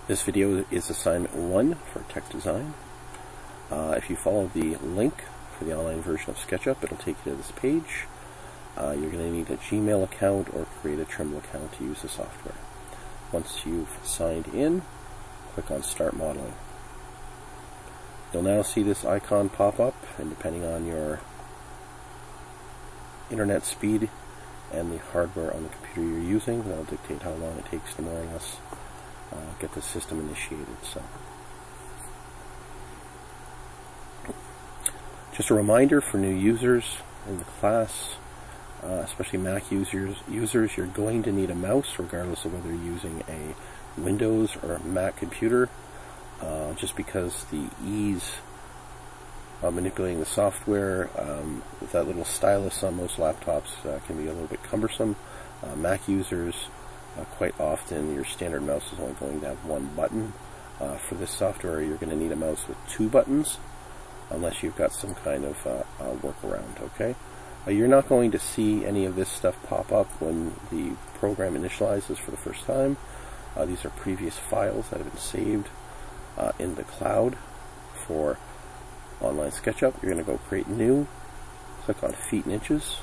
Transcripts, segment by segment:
This video is assignment 1 for tech design. If you follow the link for the online version of SketchUp, it'll take you to this page. You're going to need a Gmail account or create a Trimble account to use the software. Once you've signed in, click on Start Modeling. You'll now see this icon pop up, and depending on your internet speed and the hardware on the computer you're using, that'll dictate how long it takes to more or less get the system initiated. So, just a reminder for new users in the class, especially Mac users, you're going to need a mouse regardless of whether you're using a Windows or Mac computer, just because the ease of manipulating the software with that little stylus on most laptops can be a little bit cumbersome. Mac users, quite often your standard mouse is only going to have one button. For this software, you're going to need a mouse with 2 buttons, unless you've got some kind of workaround, okay? You're not going to see any of this stuff pop up when the program initializes for the first time. These are previous files that have been saved in the cloud for online SketchUp. You're going to go create new, click on feet and inches,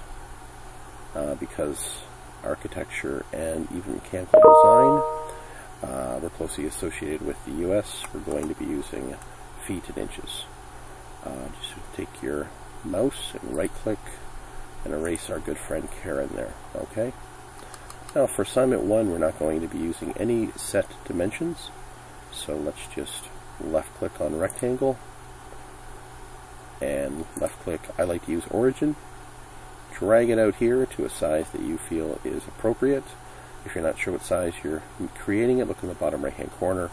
because architecture and even mechanical design, we're closely associated with the US. We're going to be using feet and inches. Just take your mouse and right click and erase our good friend Karen there, okay? Now for assignment 1, we're not going to be using any set dimensions, so let's just left click on rectangle and left click, I like to use origin, drag it out here to a size that you feel is appropriate. If you're not sure what size you're creating it, look in the bottom right hand corner,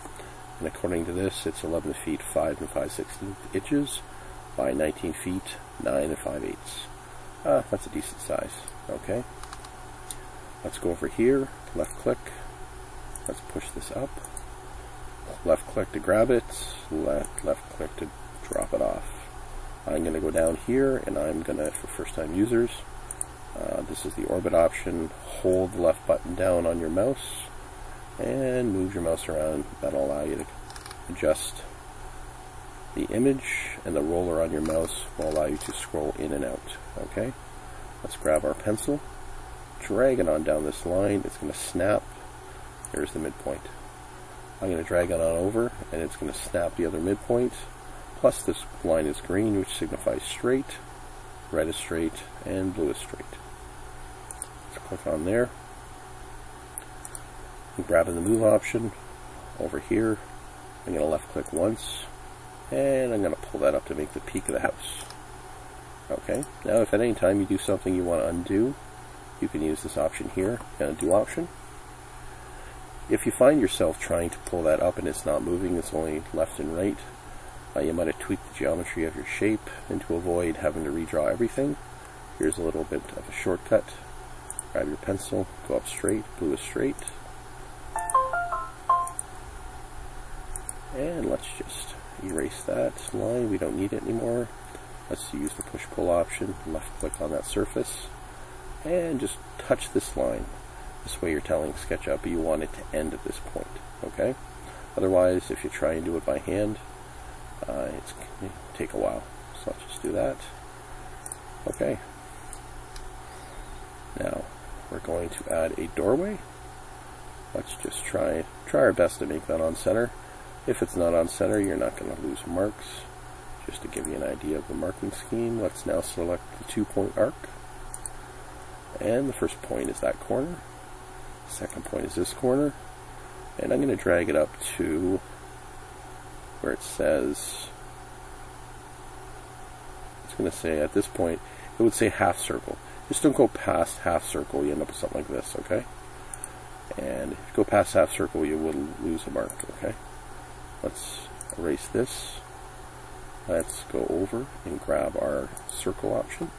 and according to this it's 11 feet 5 5/16 inches by 19 feet 9 5/8. That's a decent size. Okay, let's go over here, left click, let's push this up, left click to grab it, left click to drop it off. I'm going to go down here, and I'm going to, for first time users, this is the orbit option, hold the left button down on your mouse and move your mouse around. That'll allow you to adjust the image, and the roller on your mouse will allow you to scroll in and out. Okay, let's grab our pencil, drag it on down this line. It's going to snap. There's the midpoint. I'm going to drag it on over, and it's going to snap the other midpoint. Plus this line is green, which signifies straight, red is straight, and blue is straight. Let's click on there. I'm grabbing the move option over here. I'm going to left click once, and I'm going to pull that up to make the peak of the house. Okay, now if at any time you do something you want to undo, you can use this option here, undo option. If you find yourself trying to pull that up and it's not moving, it's only left and right, you might have tweaked the geometry of your shape, and to avoid having to redraw everything, here's a little bit of a shortcut. Grab your pencil, go up straight, blue is straight, and let's just erase that line. We don't need it anymore. Let's use the push-pull option, left click on that surface, and just touch this line. This way you're telling SketchUp you want it to end at this point, okay? Otherwise, if you try and do it by hand, it's going to take a while. So let's just do that. Okay. Now, we're going to add a doorway. Let's just try our best to make that on center. If it's not on center, you're not going to lose marks. Just to give you an idea of the marking scheme, let's now select the 2-point arc. And the first point is that corner. The second point is this corner. And I'm going to drag it up to where it says, it's going to say at this point, it would say half circle. Just don't go past half circle, you end up with something like this, okay? And if you go past half circle, you will lose a mark, okay? Let's erase this. Let's go over and grab our circle option.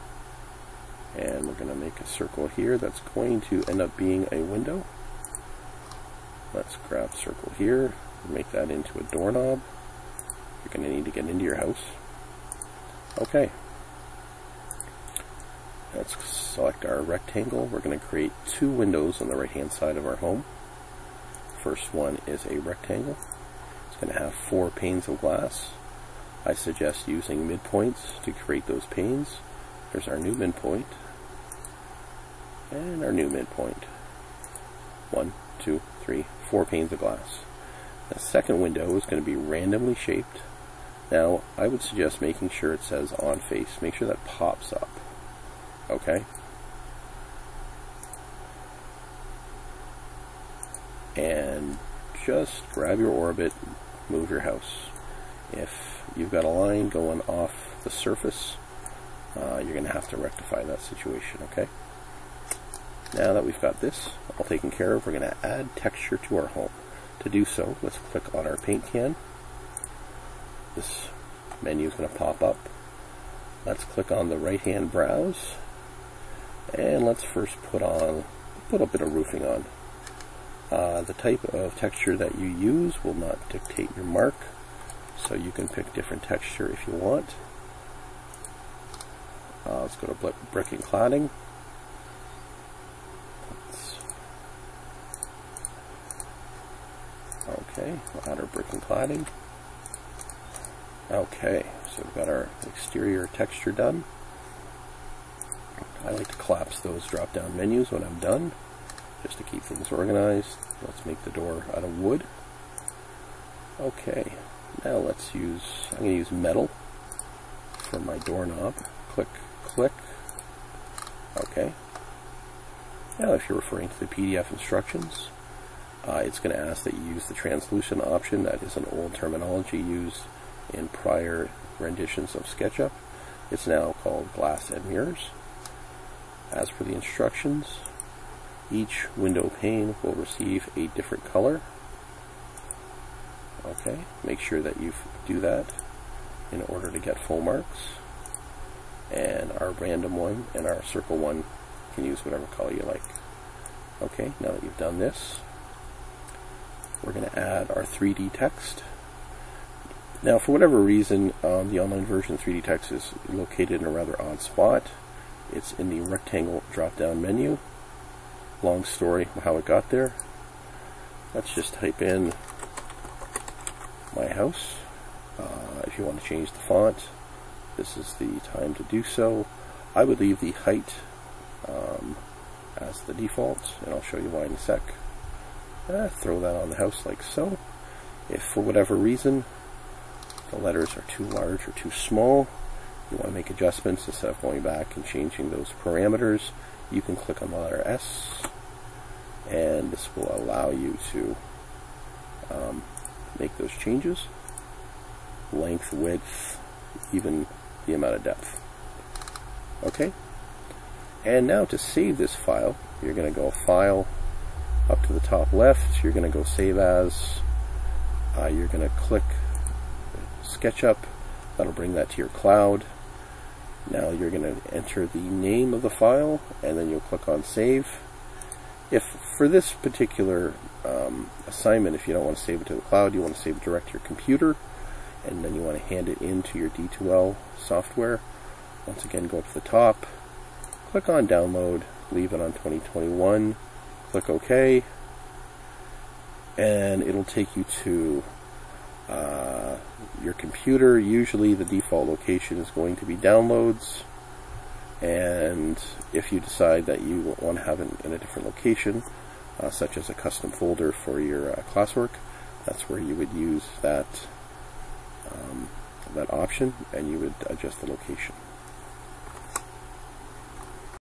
And we're going to make a circle here that's going to end up being a window. Let's grab circle here and make that into a doorknob. You're going to need to get into your house. Okay. Let's select our rectangle. We're going to create 2 windows on the right hand side of our home. First one is a rectangle. going to have 4 panes of glass. I suggest using midpoints to create those panes. There's our new midpoint, and our new midpoint. 1, 2, 3, 4 panes of glass. The second window is going to be randomly shaped. Now, I would suggest making sure it says on face. Make sure that pops up. Okay? And just grab your orbit, move your house. If you've got a line going off the surface, you're going to have to rectify that situation, okay? Now that we've got this all taken care of, we're going to add texture to our home. To do so, let's click on our paint can. This menu is going to pop up. Let's click on the right-hand browse, and let's first put a bit of roofing on. The type of texture that you use will not dictate your mark, so you can pick different texture if you want. Let's go to brick and cladding. Okay, we'll add our brick and cladding. Okay, so we've got our exterior texture done. I like to collapse those drop-down menus when I'm done, just to keep things organized. Let's make the door out of wood. Okay, now I'm going to use metal for my doorknob. Click, click. Okay. Now if you're referring to the PDF instructions, it's going to ask that you use the translucent option. That is an old terminology used in prior renditions of SketchUp. It's now called glass and mirrors. As per the instructions, each window pane will receive a different color. Okay, make sure that you do that in order to get full marks. And our random one and our circle one, you can use whatever color you like. Okay, now that you've done this, we're going to add our 3D text. Now, for whatever reason, the online version of 3D text is located in a rather odd spot. It's in the rectangle drop-down menu. Long story how it got there. Let's just type in my house. If you want to change the font, this is the time to do so. I would leave the height as the default, and I'll show you why in a sec. Throw that on the house like so. If for whatever reason the letters are too large or too small, you want to make adjustments instead of going back and changing those parameters, you can click on the letter S, and this will allow you to make those changes. Length, width, even the amount of depth. Okay? And now to save this file, you're going to go File, up to the top left, you're going to go Save As, you're going to click SketchUp, that'll bring that to your cloud. Now you're going to enter the name of the file, and then you'll click on Save. If for this particular assignment, if you don't want to save it to the cloud, you want to save it direct to your computer, and then you want to hand it into your D2L software. Once again, go up to the top, click on Download, leave it on 2021, click OK, and it'll take you to your computer. Usually the default location is going to be Downloads, and if you decide that you want to have it in a different location, such as a custom folder for your classwork, that's where you would use that, that option, and you would adjust the location.